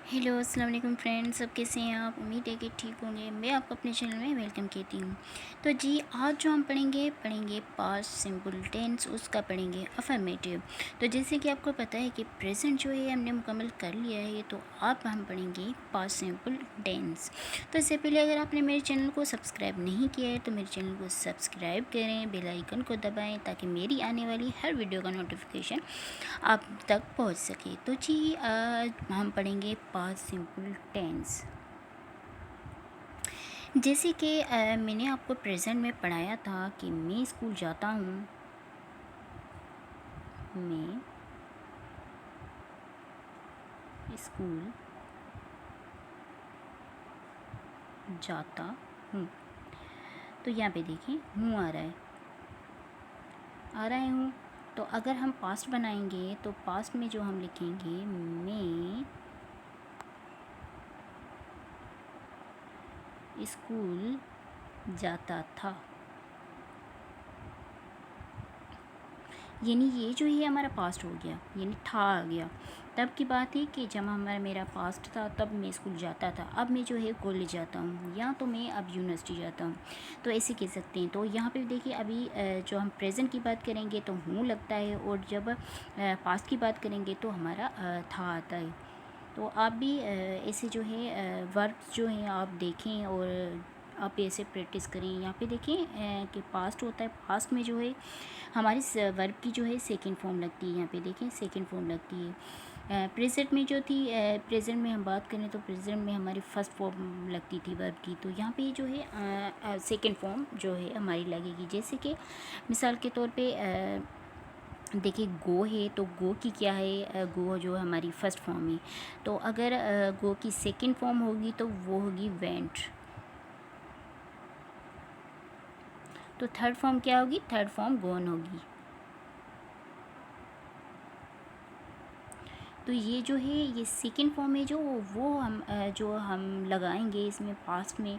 Hello अस्सलाम वालेकुम friends, सब कैसे हैं आप। उम्मीद है कि ठीक होंगे। मैं आपको अपने चैनल में वेलकम कहती हूँ। तो जी आज जो हम पढ़ेंगे पास्ट सिंपल टेंस, उसका पढ़ेंगे अफर्मेटिव। तो जैसे कि आपको पता है कि प्रेजेंट जो है हमने मुकम्मल कर लिया है, तो अब हम पढ़ेंगे पास्ट सिंपल टेंस। तो इससे पहले अगर आपने मेरे चैनल को सब्सक्राइब नहीं किया है तो मेरे चैनल को सब्सक्राइब करें, बेल आइकन को दबाएँ ताकि मेरी आने वाली हर वीडियो का नोटिफिकेशन आप तक पहुंच सके। तो जी आज हम पढ़ेंगे पास्ट सिंपल टेंस। जैसे कि मैंने आपको प्रेजेंट में पढ़ाया था कि मैं स्कूल जाता हूँ, मैं स्कूल जाता हूँ। तो यहाँ पे देखिए हूँ आ रहा है हूँ। तो अगर हम पास्ट बनाएंगे तो पास्ट में जो हम लिखेंगे मैं स्कूल जाता था, यानी ये जो है हमारा पास्ट हो गया, यानी था आ गया। तब की बात है कि जब मेरा पास्ट था तब मैं स्कूल जाता था, अब मैं जो है कॉलेज जाता हूँ या तो मैं अब यूनिवर्सिटी जाता हूँ, तो ऐसे कह सकते हैं। तो यहाँ पे देखिए अभी जो हम प्रेजेंट की बात करेंगे तो हूँ लगता है, और जब पास्ट की बात करेंगे तो हमारा था आता है। तो आप भी ऐसे जो है वर्ब जो हैं आप देखें और आप ऐसे प्रैक्टिस करें। यहाँ पे देखें कि पास्ट होता है, पास्ट में जो है हमारी वर्ब की जो है सेकंड फॉर्म लगती है। यहाँ पे देखें सेकंड फॉर्म लगती है। प्रेजेंट में जो थी, प्रेजेंट में हम बात करें तो प्रेजेंट में हमारी फर्स्ट फॉर्म लगती थी वर्ब की, तो यहाँ पे जो है सेकंड फॉर्म जो है हमारी लगेगी। जैसे कि मिसाल के तौर पे देखिए गो है, तो गो की क्या है, गो जो हमारी फर्स्ट फॉर्म है। तो अगर गो की सेकंड फॉर्म होगी तो वो होगी वेंट। तो थर्ड फॉर्म क्या होगी, थर्ड फॉर्म गोन होगी। तो ये जो है ये सेकंड फॉर्म है जो वो हम जो हम लगाएंगे इसमें पास्ट में।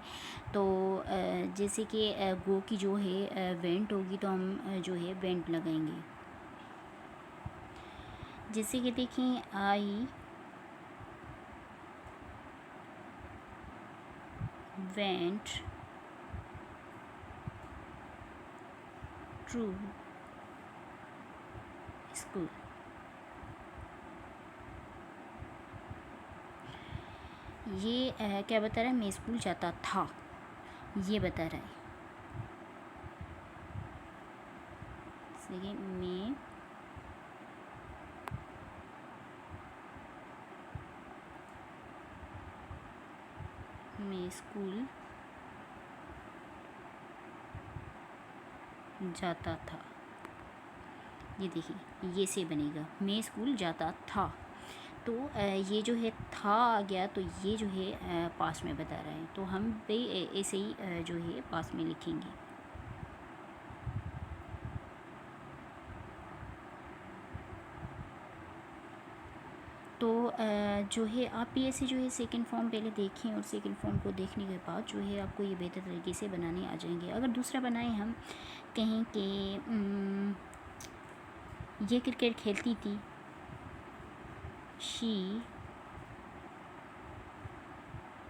तो जैसे कि गो की जो है वेंट होगी, तो हम जो है वेंट लगाएंगे। जैसे कि देखें आई वेंट टू स्कूल। ये क्या बता रहा है, मैं स्कूल जाता था, ये बता रहा है। देखिए मैं स्कूल जाता था। ये देखिए ये से बनेगा, मैं स्कूल जाता था। तो ये जो है था आ गया, तो ये जो है पास्ट में बता रहा है, तो हम भी ऐसे ही जो है पास्ट में लिखेंगे। तो जो है आप भी ऐसे जो है सेकंड फॉर्म पहले देखें, और सेकंड फॉर्म को देखने के बाद जो है आपको ये बेहतर तरीके से बनाने आ जाएंगे। अगर दूसरा बनाएं हम कहें कि ये क्रिकेट खेलती थी, शी,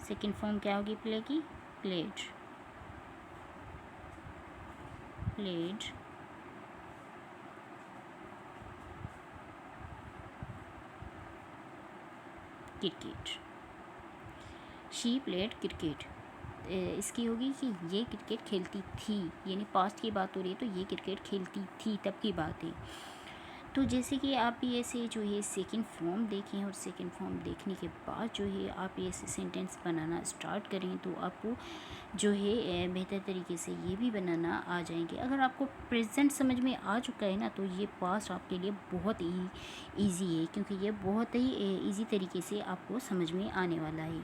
सेकंड फॉर्म क्या होगी प्ले की, played, played cricket, she played cricket. इसकी होगी कि ये क्रिकेट खेलती थी, यानी पास्ट की बात हो रही है तो ये क्रिकेट खेलती थी तब की बात है। तो जैसे कि आप भी ऐसे जो है सेकंड फॉर्म देखें, और सेकंड फॉर्म देखने के बाद जो है आप ऐसे सेंटेंस बनाना स्टार्ट करें, तो आपको जो है बेहतर तरीके से ये भी बनाना आ जाएंगे। अगर आपको प्रेजेंट समझ में आ चुका है ना, तो ये पास्ट आपके लिए बहुत ही ईजी है, क्योंकि ये बहुत ही ईजी तरीके से आपको समझ में आने वाला है।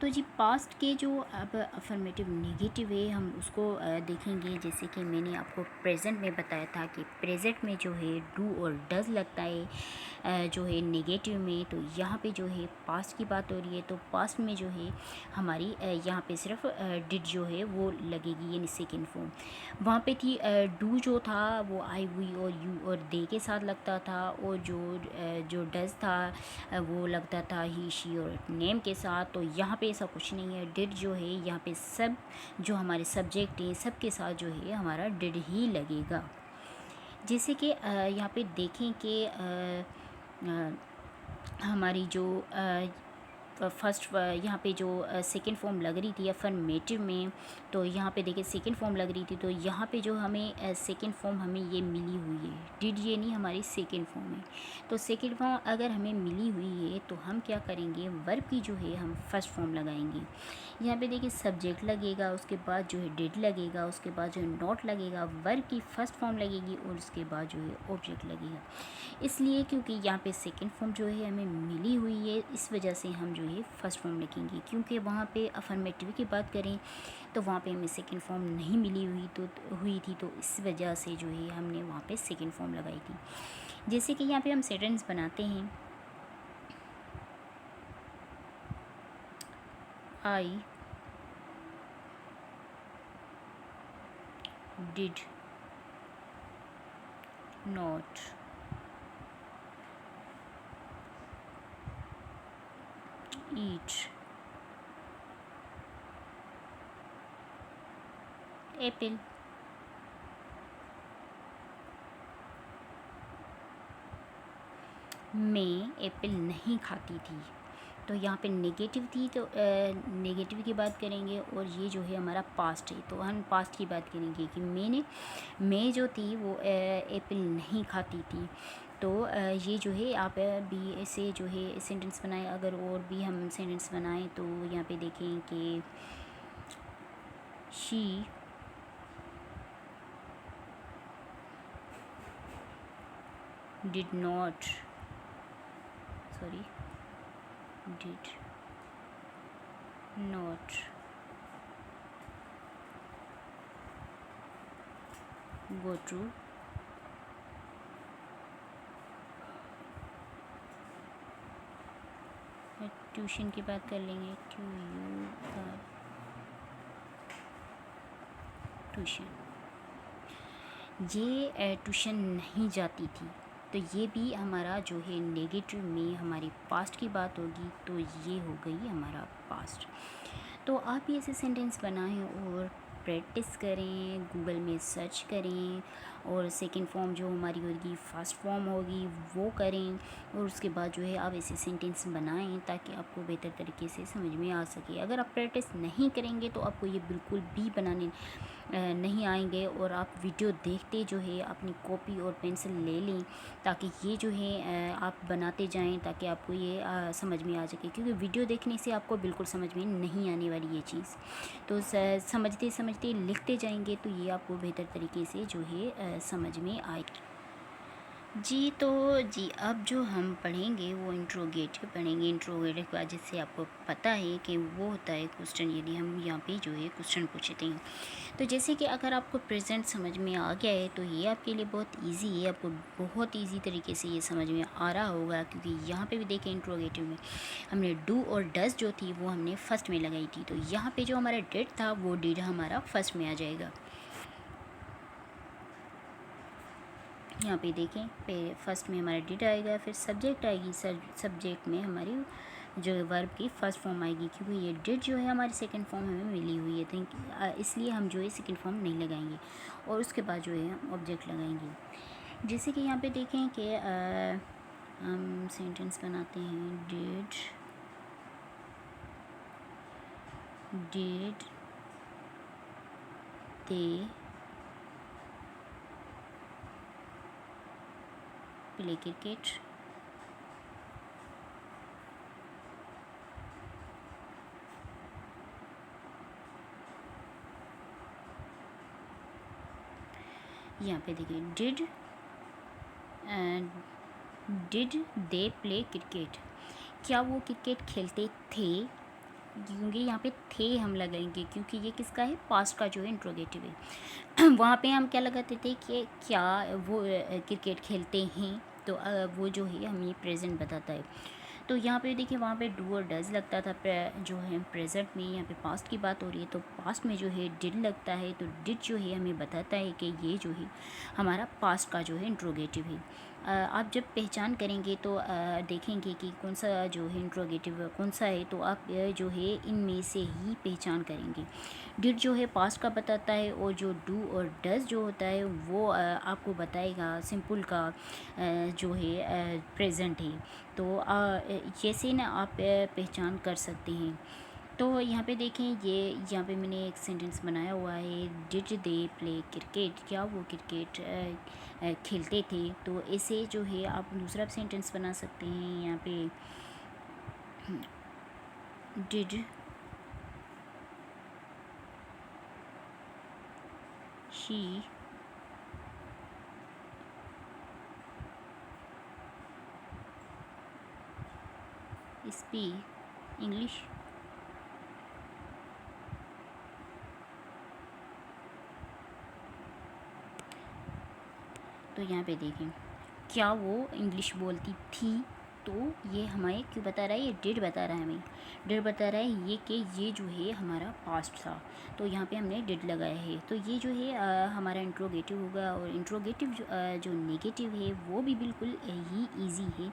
तो जी पास्ट के जो अब अफर्मेटिव नेगेटिव है हम उसको देखेंगे। जैसे कि मैंने आपको प्रेजेंट में बताया था कि प्रेजेंट में जो है डू और डज लगता है जो है नेगेटिव में। तो यहाँ पे जो है पास्ट की बात हो रही है, तो पास्ट में जो है हमारी यहाँ पे सिर्फ डिड जो है वो लगेगी, यानी सेकेंड फॉर्म। वहाँ पे थी डू जो था वो आई हुई और यू और दे के साथ लगता था, और जो डज था वो लगता था ही शी और नेम के साथ। तो यहाँ पे ऐसा कुछ नहीं है। डिड जो है यहाँ पे सब जो हमारे सब्जेक्ट हैं सब के साथ जो है हमारा डिड ही लगेगा। जैसे कि यहाँ पे देखें कि हमारी जो फर्स्ट यहाँ पे जो सेकेंड फॉर्म लग रही थी अफर्मेटिव में, तो यहाँ पे देखिए सेकेंड फॉर्म लग रही थी, तो यहाँ पे जो हमें सेकेंड फॉर्म हमें ये मिली हुई है। डिड ये नहीं हमारी सेकेंड फॉर्म है। तो सेकेंड फॉर्म अगर हमें मिली हुई है तो हम क्या करेंगे, वर्ब की जो है हम फर्स्ट फॉर्म लगाएंगे। यहाँ पे देखिए सब्जेक्ट लगेगा, उसके बाद जो है डिड लगेगा, उसके बाद जो है नॉट लगेगा, वर्ब की फर्स्ट फॉर्म लगेगी और उसके बाद जो है ऑब्जेक्ट लगेगा। इसलिए क्योंकि यहाँ पे सेकेंड फॉर्म जो है हमें मिली हुई है, इस वजह से हम जो है फर्स्ट फॉर्म लिखेंगे। क्योंकि वहाँ पे अफर्मेटिव की बात करें तो वहाँ पे हमें सेकेंड फॉर्म नहीं मिली हुई थी, तो इस वजह से जो है हमने वहाँ पे सेकेंड फॉर्म लगाई थी। जैसे कि यहाँ पे हम सेंटेंस बनाते हैं, I did not eat Apple. मैं एप्पल नहीं खाती थी। तो यहाँ पे नेगेटिव थी, तो नेगेटिव की बात करेंगे, और ये जो है हमारा पास्ट है, तो हम पास्ट की बात करेंगे कि मैं जो थी वो एप्पल नहीं खाती थी। तो ये जो है आप भी ऐसे जो है सेंटेंस बनाए। अगर और भी हम सेंटेंस बनाएं तो यहाँ पे देखें कि she did not did not go to tuition की बात कर लेंगे, ट्यूशन। ये ट्यूशन नहीं जाती थी, तो ये भी हमारा जो है नेगेटिव में हमारी पास्ट की बात होगी, तो ये हो गई हमारा पास्ट। तो आप भी ऐसे सेंटेंस बनाएं और प्रैक्टिस करें, गूगल में सर्च करें, और सेकंड फॉर्म जो हमारी होगी फर्स्ट फॉर्म होगी वो करें, और उसके बाद जो है आप ऐसे सेंटेंस बनाएं ताकि आपको बेहतर तरीके से समझ में आ सके। अगर आप प्रैक्टिस नहीं करेंगे तो आपको ये बिल्कुल भी बनाने नहीं आएंगे, और आप वीडियो देखते जो है अपनी कॉपी और पेंसिल ले लें ताकि ये जो है आप बनाते जाएं, ताकि आपको ये समझ में आ सके। क्योंकि वीडियो देखने से आपको बिल्कुल समझ में नहीं आने वाली ये चीज़, तो समझते समझते लिखते जाएंगे तो ये आपको बेहतर तरीके से जो है समझ में आएगी। जी तो जी अब जो हम पढ़ेंगे वो इंट्रोगेटिव पढ़ेंगे। इंट्रोगेटिव का जिससे आपको पता है कि वो होता है क्वेश्चन, यदि हम यहाँ पे जो है क्वेश्चन पूछते हैं। तो जैसे कि अगर आपको प्रेजेंट समझ में आ गया है तो ये आपके लिए बहुत इजी है, आपको बहुत इजी तरीके से ये समझ में आ रहा होगा। क्योंकि यहाँ पे भी देखें इंट्रोगेटिव में हमने डू और डज जो थी वो हमने फर्स्ट में लगाई थी, तो यहाँ पे जो हमारा डिड था वो डिड हमारा फर्स्ट में आ जाएगा। यहाँ पे देखें फर्स्ट में हमारा डिड आएगा, फिर सब्जेक्ट आएगी, सब्जेक्ट में हमारी जो वर्ब की फर्स्ट फॉर्म आएगी। क्योंकि ये डिड जो है हमारी सेकंड फॉर्म हमें मिली हुई है, तो इसलिए हम जो है सेकंड फॉर्म नहीं लगाएंगे, और उसके बाद जो है हम ऑब्जेक्ट लगाएंगे। जैसे कि यहाँ पे देखें कि हम सेंटेंस बनाते हैं, डिड दे प्ले क्रिकेट, यहाँ पे देखिए डिड दे प्ले क्रिकेट, क्या वो क्रिकेट खेलते थे। क्योंकि यहाँ पे थे हम लगाएंगे, क्योंकि ये किसका है, पास्ट का जो है इंट्रोगेटिव है। वहाँ पे हम क्या लगाते थे कि क्या वो क्रिकेट खेलते हैं, तो वो जो है हमें ये प्रेजेंट बताता है। तो यहाँ पे देखिए वहाँ पे डू और डज लगता था, जो है प्रेजेंट में। यहाँ पे पास्ट की बात हो रही है तो पास्ट में जो है डिड लगता है, तो डिड जो है हमें बताता है कि ये जो है हमारा पास्ट का जो है इंट्रोगेटिव है। आप जब पहचान करेंगे तो देखेंगे कि कौन सा जो है इंट्रोगेटिव कौन सा है, तो आप जो है इनमें से ही पहचान करेंगे। डिड जो है पास्ट का बताता है, और जो डू और डज जो होता है वो आपको बताएगा सिंपल का जो है प्रेजेंट है। तो जैसे ना आप पहचान कर सकते हैं। तो यहाँ पे देखें, ये यहाँ पे मैंने एक सेंटेंस बनाया हुआ है, डिड दे प्ले क्रिकेट, क्या वो क्रिकेट खेलते थे। तो ऐसे जो है आप दूसरा सेंटेंस बना सकते हैं। यहाँ पे डिड शी स्पीक इंग्लिश। तो यहाँ पे देखें, क्या वो इंग्लिश बोलती थी, तो ये हमें क्यों बता रहा है, ये डिड बता रहा है हमें। डिड बता रहा है ये कि ये जो है हमारा पास्ट था, तो यहाँ पे हमने डिड लगाया है। तो ये जो है हमारा इंट्रोगेटिव होगा। और इंट्रोगेटिव जो नेगेटिव है वो भी बिल्कुल ही ईजी है,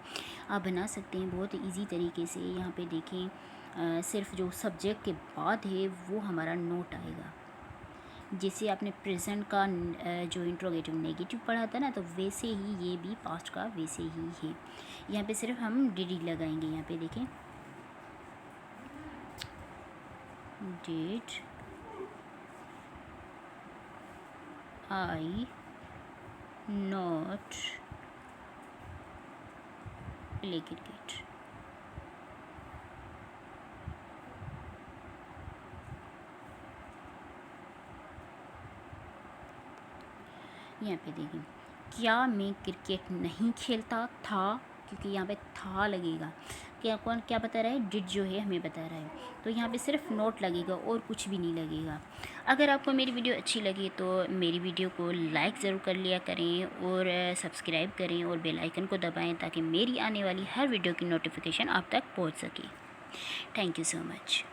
आप बना सकते हैं बहुत ईजी तरीके से। यहाँ पे देखें सिर्फ जो सब्जेक्ट के बाद है वो हमारा नोट आएगा। जैसे आपने प्रेजेंट का जो इंट्रोगेटिव नेगेटिव पढ़ा था ना, तो वैसे ही ये भी पास्ट का वैसे ही है। यहाँ पे सिर्फ हम डिड ही लगाएंगे। यहाँ पे देखें, did I not play cricket. यहाँ पे देखें, क्या मैं क्रिकेट नहीं खेलता था, क्योंकि यहाँ पे था लगेगा। क्या कौन क्या बता रहा है, डिड जो है हमें बता रहा है। तो यहाँ पे सिर्फ नोट लगेगा और कुछ भी नहीं लगेगा। अगर आपको मेरी वीडियो अच्छी लगी तो मेरी वीडियो को लाइक ज़रूर कर लिया करें, और सब्सक्राइब करें, और बेल आइकन को दबाएं, ताकि मेरी आने वाली हर वीडियो की नोटिफिकेशन आप तक पहुँच सके। Thank you so much.